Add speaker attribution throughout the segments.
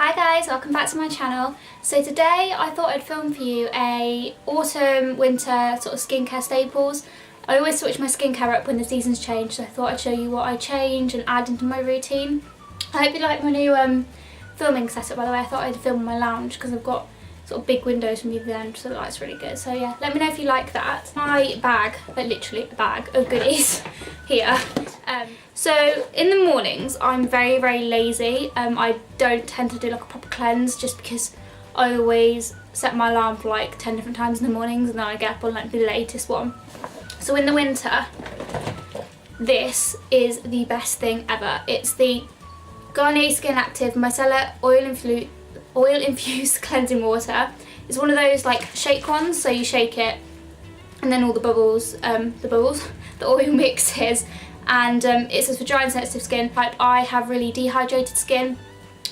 Speaker 1: Hi guys, welcome back to my channel. So today I thought I'd film for you a autumn, winter sort of skincare staples. I always switch my skincare up when the seasons change, so I thought I'd show you what I change and add into my routine. I hope you like my new filming setup, by the way. I thought I'd film in my lounge because I've got sort of big windows from either end, so the light's really good. So yeah, let me know if you like that. My bag, like literally a bag of goodies here. So in the mornings I'm very lazy. I don't tend to do like a proper cleanse just because I always set my alarm for like 10 different times in the mornings and then I get up on like the latest one. So in the winter, this is the best thing ever. It's the Garnier Skin Active Micellar Oil Infused Cleansing Water. It's one of those like shake ones, so you shake it and then all the oil mixes, and it says for dry and sensitive skin. Like, I have really dehydrated skin.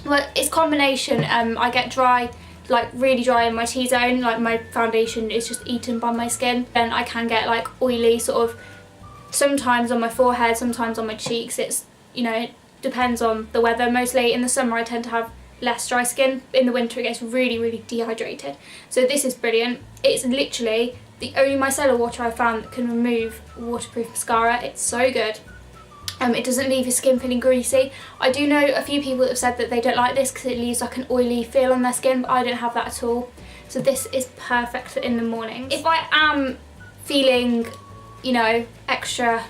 Speaker 1: Well, it's combination. I get dry, like really dry in my T-zone, like my foundation is just eaten by my skin. Then I can get like oily sort of, sometimes on my forehead, sometimes on my cheeks. It's, you know, it depends on the weather. Mostly in the summer I tend to have less dry skin. In the winter it gets really dehydrated. So this is brilliant. It's literally the only micellar water I've found that can remove waterproof mascara. It's so good. It doesn't leave your skin feeling greasy. I do know a few people that have said that they don't like this because it leaves like an oily feel on their skin, but I don't have that at all. So this is perfect for in the morning. If I am feeling, you know, extra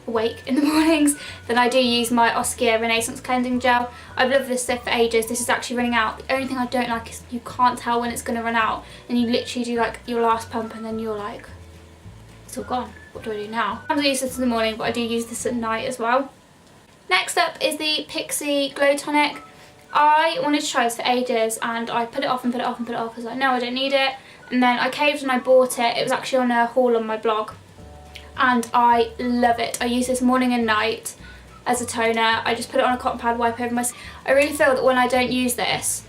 Speaker 1: awake in the mornings, then I do use my Oskia Renaissance Cleansing Gel. I've loved this stuff for ages. This is actually running out. The only thing I don't like is you can't tell when it's going to run out, and you literally do like your last pump and then you're like, it's all gone. What do I do now? I use this in the morning, but I do use this at night as well. Next up is the Pixi Glow Tonic. I wanted to try this for ages and I put it off and put it off and put it off. I was like, no, I don't need it. And then I caved and I bought it. It was actually on a haul on my blog. And I love it. I use this morning and night as a toner. I just put it on a cotton pad, wipe over my skin. I really feel that when I don't use this,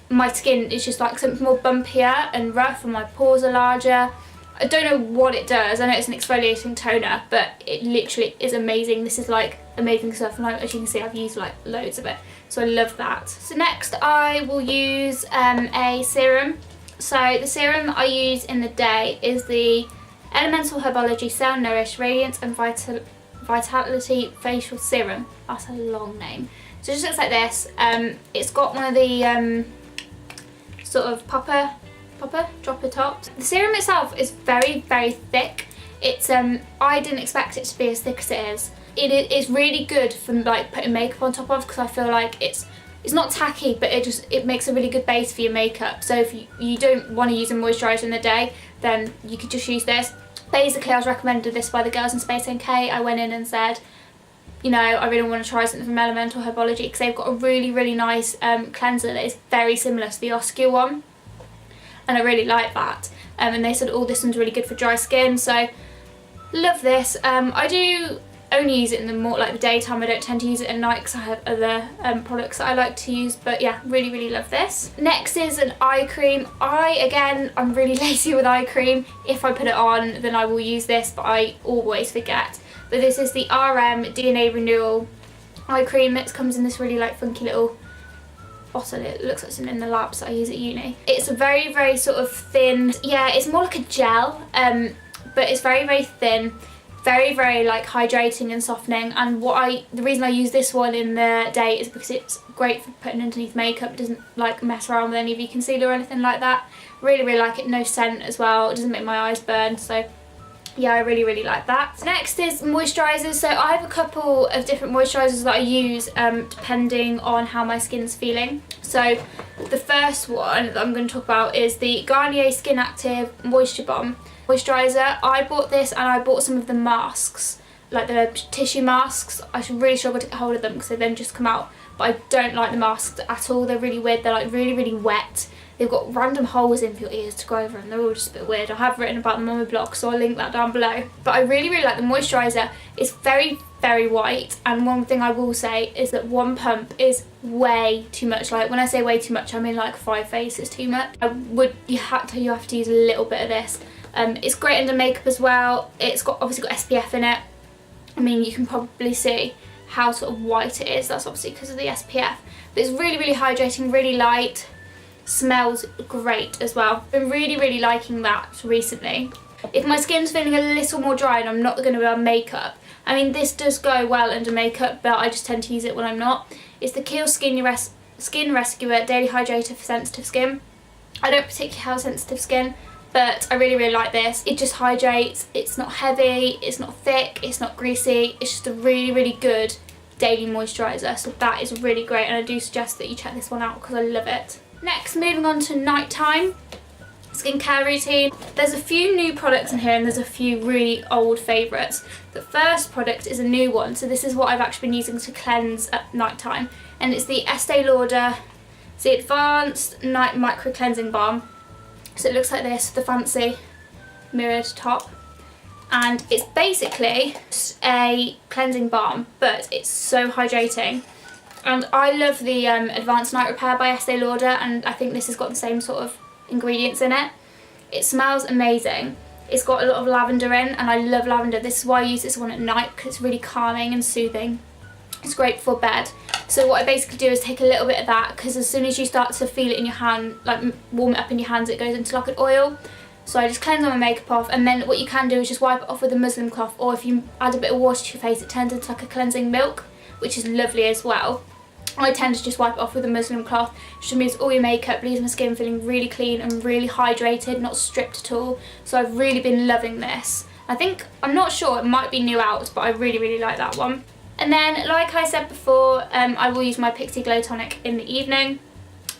Speaker 1: my skin is just like something more bumpier and rough and my pores are larger. I don't know what it does. I know it's an exfoliating toner, but it literally is amazing. This is like amazing stuff, and as you can see I've used like loads of it, so I love that. So next I will use a serum. So the serum I use in the day is the Elemental Herbology Cell Nourish Radiance and Vitality Facial Serum. That's a long name. So it just looks like this. It's got one of the sort of dropper tops. The serum itself is very thick. It's I didn't expect it to be as thick as it is. It is really good for like putting makeup on top of, because I feel like it's not tacky, but it makes a really good base for your makeup. So if you don't want to use a moisturiser in the day, then you could just use this. Basically, I was recommended this by the girls in Space NK. I went in and said, you know, I really want to try something from Elemental Herbology because they've got a really nice cleanser that is very similar to the Oskia one, and I really like that. And they said, oh, this one's really good for dry skin, so love this. I do only use it in the daytime. I don't tend to use it at night because I have other products that I like to use, but yeah, really love this. Next is an eye cream. I'm really lazy with eye cream. If I put it on, then I will use this, but I always forget. But this is the RM DNA Renewal eye cream. It comes in this really like funky little bottle. It looks like something in the labs that I use at uni. It's a very sort of thin, yeah, it's more like a gel, but it's very thin. Very like hydrating and softening, and the reason I use this one in the day is because it's great for putting underneath makeup. It doesn't like mess around with any of your concealer or anything like that. Really like it. No scent as well. It doesn't make my eyes burn, so yeah, I really like that. Next is moisturisers. So I have a couple of different moisturisers that I use depending on how my skin's feeling. So the first one that I'm going to talk about is the Garnier Skin Active Moisture Bomb moisturiser. I bought this and I bought some of the masks, like the tissue masks. I really struggled to get hold of them because they then just come out, but I don't like the masks at all. They're really weird. They're like really wet. They've got random holes in for your ears to go over, and they're all just a bit weird. I have written about them on my blog, so I'll link that down below. But I really like the moisturiser. It's very white, and one thing I will say is that one pump is way too much. Like, when I say way too much, I mean like 5 faces too much. You have to use a little bit of this. It's great under makeup as well. It's obviously got SPF in it. I mean, you can probably see how sort of white it is. That's obviously because of the SPF. But it's really, really hydrating, really light, smells great as well. I've been really, really liking that recently. If my skin's feeling a little more dry and I'm not going to wear makeup, I mean this does go well under makeup, but I just tend to use it when I'm not. It's the Kiehl's Skin Rescuer Daily Hydrator for sensitive skin. I don't particularly have sensitive skin, but I really, really like this. It just hydrates, it's not heavy, it's not thick, it's not greasy, it's just a really, really good daily moisturiser, so that is really great, and I do suggest that you check this one out because I love it. Next, moving on to nighttime skincare routine. There's a few new products in here and there's a few really old favourites. The first product is a new one, so this is what I've actually been using to cleanse at nighttime, and it's the Estee Lauder the Advanced Night Micro Cleansing Balm. So it looks like this, the fancy mirrored top, and it's basically a cleansing balm, but it's so hydrating. And I love the Advanced Night Repair by Estee Lauder, and I think this has got the same sort of ingredients in it. It smells amazing. It's got a lot of lavender in, and I love lavender. This is why I use this one at night, because it's really calming and soothing. It's great before bed. So what I basically do is take a little bit of that, because as soon as you start to feel it in your hand, like warm it up in your hands, it goes into like an oil. So I just cleanse all my makeup off, and then what you can do is just wipe it off with a muslin cloth, or if you add a bit of water to your face, it turns into like a cleansing milk, which is lovely as well. I tend to just wipe it off with a muslin cloth, which removes all your makeup, leaves my skin feeling really clean and really hydrated, not stripped at all. So I've really been loving this. I'm not sure, it might be new out, but I really, really like that one. And then, like I said before, I will use my Pixie Glow Tonic in the evening.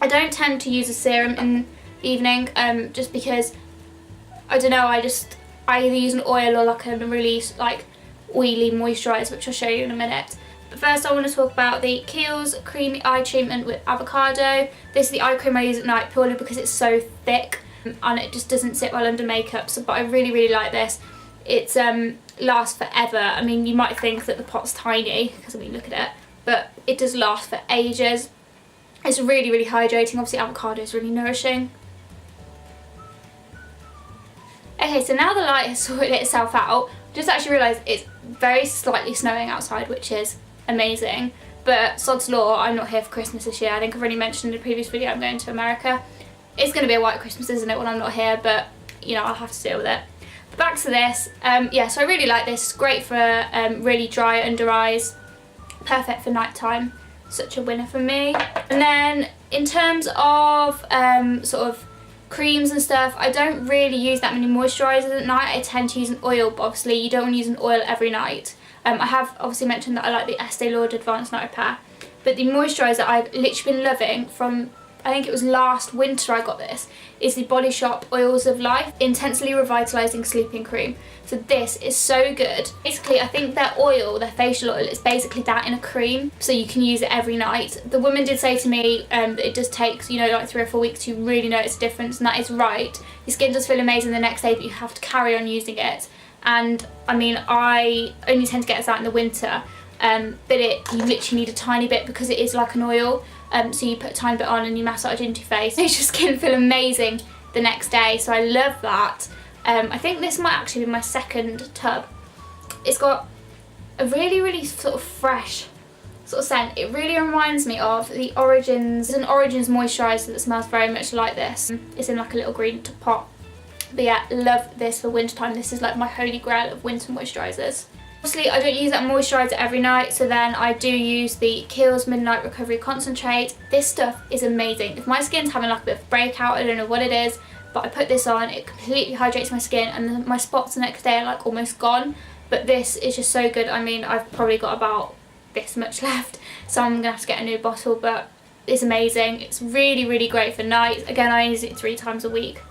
Speaker 1: I don't tend to use a serum in the evening, just because, I don't know, I either use an oil or like a really like oily moisturiser, which I'll show you in a minute. But first I want to talk about the Kiehl's Creamy Eye Treatment with Avocado. This is the eye cream I use at night purely because it's so thick and it just doesn't sit well under makeup, but I really, really like this. It's lasts forever. I mean, you might think that the pot's tiny, because I mean, look at it, but it does last for ages. It's really, really hydrating. Obviously avocado is really nourishing. Okay, so now the light has sorted itself out, just actually realised it's very slightly snowing outside, which is amazing, but sod's law, I'm not here for Christmas this year. I think I've already mentioned in a previous video I'm going to America. It's going to be a white Christmas, isn't it, when I'm not here, but you know, I'll have to deal with it. But back to this, yeah, so I really like this. It's great for really dry under eyes, perfect for night time, such a winner for me. And then in terms of sort of creams and stuff, I don't really use that many moisturisers at night. I tend to use an oil, but obviously you don't want to use an oil every night. I have obviously mentioned that I like the Estee Lauder Advanced Night Repair, but the moisturiser I've literally been loving from, I think it was last winter I got this, is the Body Shop Oils of Life Intensely Revitalising Sleeping Cream. So this is so good. Basically, I think their oil, their facial oil, is basically that in a cream, so you can use it every night. The woman did say to me that it does take, you know, like 3 or 4 weeks to really notice a difference, and that is right. Your skin does feel amazing the next day, but you have to carry on using it. And I mean, I only tend to get this out in the winter, but you literally need a tiny bit because it is like an oil. So you put a tiny bit on and you massage into your face. It makes your skin feel amazing the next day, so I love that. I think this might actually be my second tub. It's got a really, really sort of fresh sort of scent. It really reminds me of the Origins. It's an Origins moisturiser that smells very much like this. It's in like a little green pot. But yeah, love this for winter time. This is like my holy grail of winter moisturisers. Obviously, I don't use that moisturiser every night, so then I do use the Kiehl's Midnight Recovery Concentrate. This stuff is amazing. If my skin's having like a bit of a breakout, I don't know what it is, but I put this on, it completely hydrates my skin, and my spots the next day are like almost gone. But this is just so good. I mean, I've probably got about this much left, so I'm gonna have to get a new bottle, but it's amazing. It's really, really great for night. Again, I use it 3 times a week.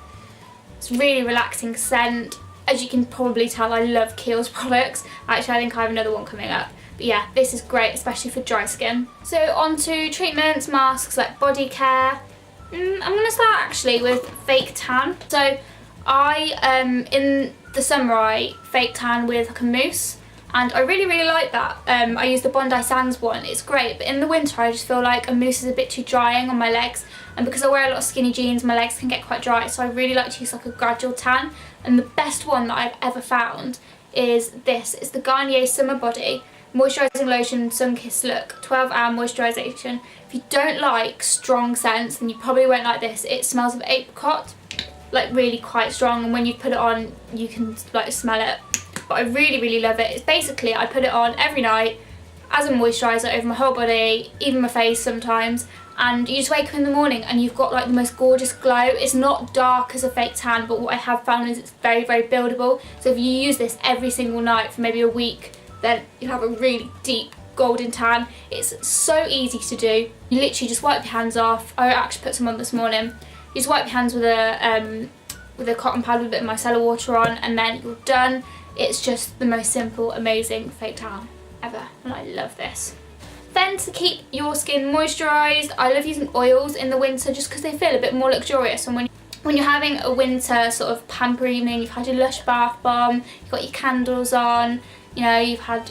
Speaker 1: It's really relaxing scent. As you can probably tell, I love Kiehl's products. Actually, I think I have another one coming up. But yeah, this is great, especially for dry skin. So on to treatments, masks, like body care. I'm going to start actually with fake tan. So in the summer, I fake tan with like a mousse. And I really, really like that. I use the Bondi Sands one, it's great, but in the winter I just feel like a mousse is a bit too drying on my legs, and because I wear a lot of skinny jeans, my legs can get quite dry, so I really like to use like a gradual tan. And the best one that I've ever found is this. It's the Garnier Summer Body. moisturising lotion, sun-kissed look, 12-hour moisturisation. If you don't like strong scents, then you probably won't like this. It smells of apricot, like really quite strong, and when you put it on you can like smell it, but I really love it. It's basically, I put it on every night as a moisturiser over my whole body, even my face sometimes, and you just wake up in the morning and you've got like the most gorgeous glow. It's not dark as a fake tan, but what I have found is it's very buildable. So if you use this every single night for maybe a week, then you'll have a really deep golden tan. It's so easy to do. You literally just wipe your hands off. I actually put some on this morning. You just wipe your hands with a cotton pad with a bit of micellar water on, and then you're done. It's just the most simple, amazing fake tan ever, and I love this. Then to keep your skin moisturised, I love using oils in the winter just because they feel a bit more luxurious. And when you're having a winter sort of pamper evening, you've had your Lush bath bomb, you've got your candles on, you know, you've had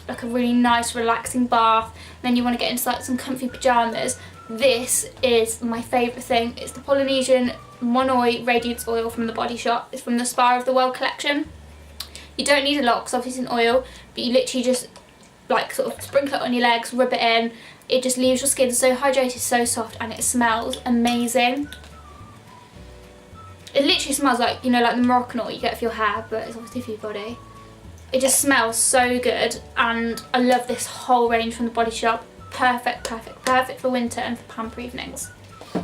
Speaker 1: like a really nice relaxing bath, and then you want to get into like some comfy pyjamas, this is my favourite thing. It's the Polynesian Monoi Radiance Oil from the Body Shop. It's from the Spa of the World collection. You don't need a lot because obviously it's an oil, but you literally just like sort of sprinkle it on your legs, rub it in. It just leaves your skin so hydrated, so soft, and it smells amazing. It literally smells like, you know, like the Moroccan oil you get for your hair, but it's obviously for your body. It just smells so good, and I love this whole range from the Body Shop. Perfect for winter and for pamper evenings.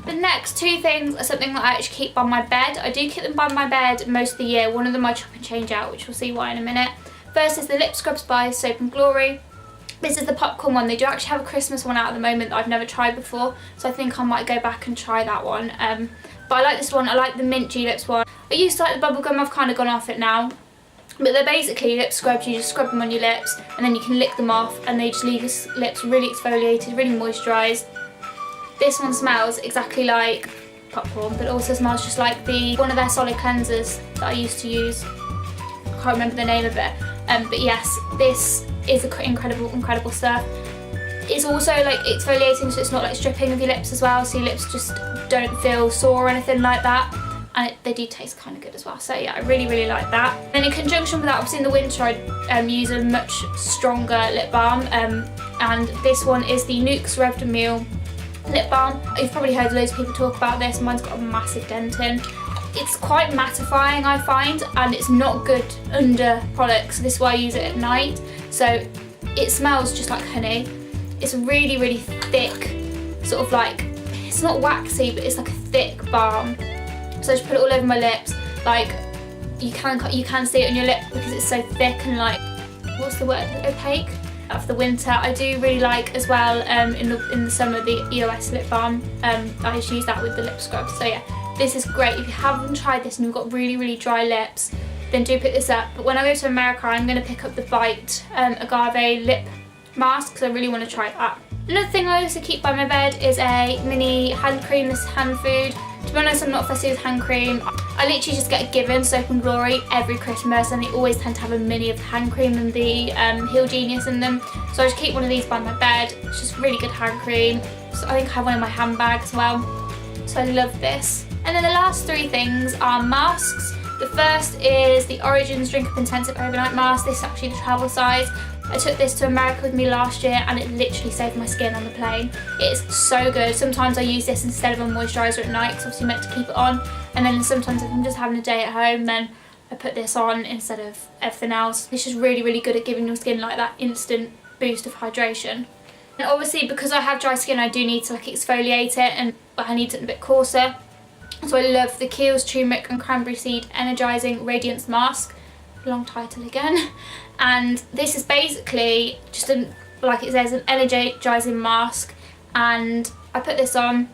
Speaker 1: The next two things are something that I actually keep by my bed. I do keep them by my bed most of the year. One of them I chop and change out, which we'll see why in a minute. First is the Lip Scrubs by Soap and Glory. This is the popcorn one. They do actually have a Christmas one out at the moment that I've never tried before, so I think I might go back and try that one. But I like this one. I like the Mint G-Lips one. I used to like the bubblegum. I've kind of gone off it now. But they're basically lip scrubs. You just scrub them on your lips and then you can lick them off, and they just leave your lips really exfoliated, really moisturised. This one smells exactly like popcorn, but it also smells just like one of their solid cleansers that I used to use. I can't remember the name of it. But yes, this is incredible stuff. It's also like exfoliating, so it's not like stripping of your lips as well, so your lips just don't feel sore or anything like that. And they do taste kind of good as well, so yeah, I really like that. Then in conjunction with that, obviously in the winter I use a much stronger lip balm, and this one is the Nuxe Revd Meal lip balm. You've probably heard loads of people talk about this. Mine's got a massive dent in. It's quite mattifying, I find, and it's not good under products, so this is why I use it at night. So it smells just like honey. It's really thick, sort of like, it's not waxy, but it's like a thick balm. So I just put it all over my lips. Like, you can see it on your lip because it's so thick and like, what's the word, opaque? For the winter, I do really like as well in the summer the EOS lip balm. I just use that with the lip scrub. So yeah, this is great. If you haven't tried this and you've got really dry lips, then do pick this up. But when I go to America, I'm going to pick up the Bite Agave lip mask because I really want to try that. Another thing I also keep by my bed is a mini hand cream. This is hand food. To be honest, I'm not fussy with hand cream. I literally just get a Given Soap and Glory every Christmas, and they always tend to have a mini of the hand cream and the Heal Genius in them. So I just keep one of these by my bed. It's just really good hand cream. So I think I have one in my handbag as well. So I love this. And then the last three things are masks. The first is the Origins Drink Up Intensive Overnight Mask. This is actually the travel size. I took this to America with me last year and it literally saved my skin on the plane. It's so good. Sometimes I use this instead of a moisturiser at night because obviously meant to keep it on. And then sometimes if I'm just having a day at home, then I put this on instead of everything else. It's just really good at giving your skin like that instant boost of hydration. And obviously because I have dry skin, I do need to like exfoliate it, and I need something a bit coarser. So I love the Kiehl's Turmeric and Cranberry Seed Energising Radiance Mask. Long title again. And this is basically just like it says, an energising mask, and I put this on,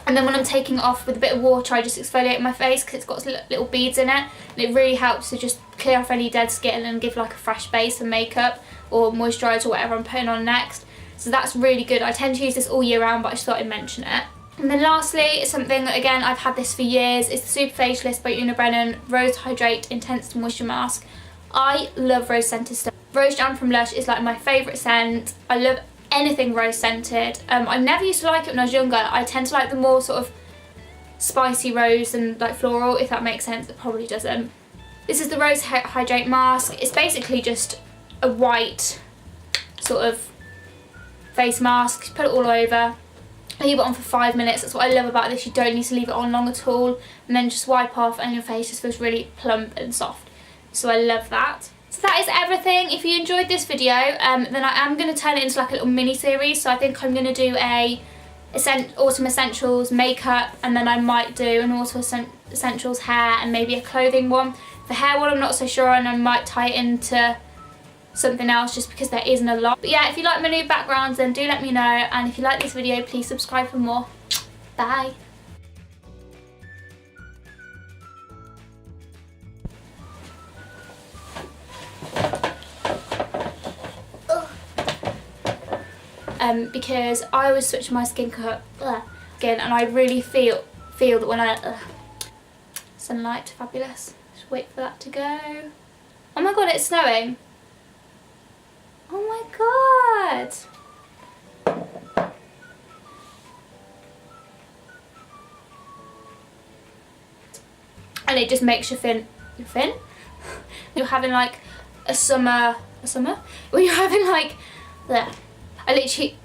Speaker 1: and then when I'm taking it off with a bit of water, I just exfoliate my face because it's got little beads in it, and it really helps to just clear off any dead skin and give like a fresh base for makeup or moisturiser or whatever I'm putting on next. So that's really good. I tend to use this all year round, but I just thought I'd mention it. And then lastly, something that again I've had this for years, is the Super Facialist by Una Brennan Rose Hydrate Intense Moisture Mask. I love rose scented stuff. Rose Jam from Lush is like my favourite scent. I love anything rose scented. I never used to like it when I was younger. I tend to like the more sort of spicy rose and like floral, if that makes sense. It probably doesn't. This is the Rose Hydrate Mask. It's basically just a white sort of face mask. Put it all over. Leave it on for 5 minutes. That's what I love about this. You don't need to leave it on long at all. And then just wipe off and your face just feels really plump and soft. So I love that. So that is everything. If you enjoyed this video, then I am going to turn it into like a little mini series. So I think I'm going to do a autumn essentials makeup, and then I might do an autumn essentials hair and maybe a clothing one. The hair one I'm not so sure, and I might tie it into something else just because there isn't a lot. But yeah, if you like my new backgrounds then do let me know, and if you like this video please subscribe for more. Bye. Because I always switch my skin and I really feel that when I sunlight, fabulous. Just wait for that to go. Oh my god, it's snowing. Oh my god. And it just makes your fin you're having like a summer when you're having like I literally